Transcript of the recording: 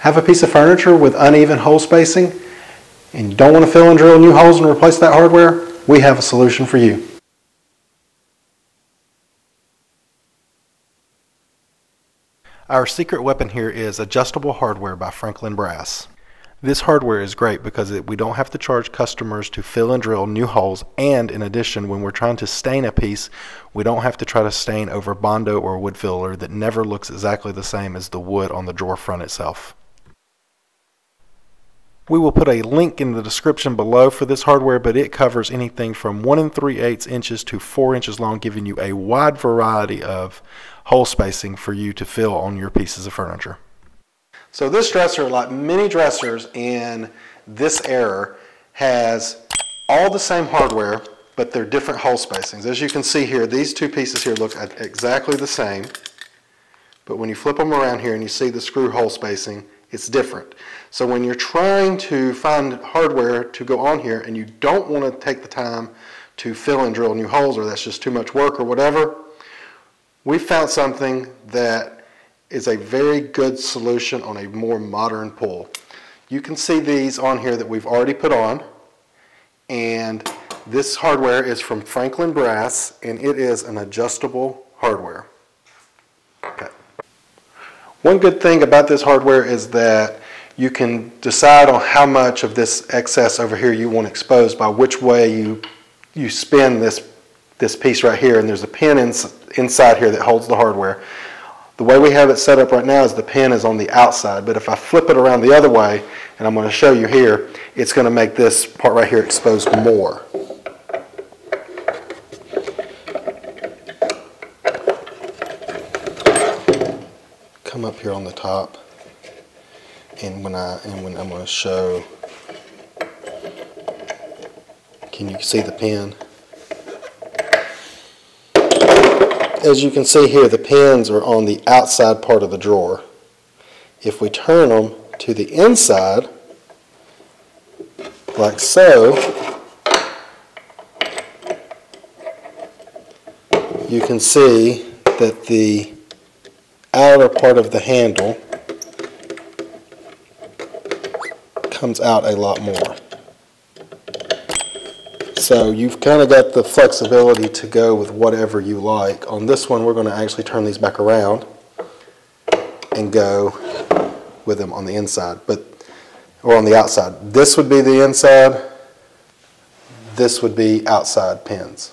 Have a piece of furniture with uneven hole spacing and you don't want to fill and drill new holes and replace that hardware? We have a solution for you. Our secret weapon here is adjustable hardware by Franklin Brass. This hardware is great because we don't have to charge customers to fill and drill new holes, and in addition, when we're trying to stain a piece, we don't have to try to stain over Bondo or wood filler that never looks exactly the same as the wood on the drawer front itself. We will put a link in the description below for this hardware, but it covers anything from 1 3/8 inches to 4 inches long, giving you a wide variety of hole spacing for you to fill on your pieces of furniture. So this dresser, like many dressers in this era, has all the same hardware, but they're different hole spacings. As you can see here, these two pieces here look exactly the same, but when you flip them around here and you see the screw hole spacing, it's different. So when you're trying to find hardware to go on here and you don't want to take the time to fill and drill new holes, or that's just too much work or whatever, we found something that is a very good solution on a more modern pull. You can see these on here that we've already put on, and this hardware is from Franklin Brass, and it is an adjustable hardware. Okay. One good thing about this hardware is that you can decide on how much of this excess over here you want exposed by which way you spin this piece right here, and there's a pin inside here that holds the hardware. The way we have it set up right now is the pin is on the outside, but if I flip it around the other way, and I'm going to show you here, it's going to make this part right here exposed more. Come up here on the top, and when I'm going to show, can you see the pin? As you can see here, the pins are on the outside part of the drawer. If we turn them to the inside, like so, you can see that the outer part of the handle comes out a lot more. So you've kind of got the flexibility to go with whatever you like. On this one, we're going to actually turn these back around and go with them on the inside, or on the outside. This would be the inside, this would be outside pins.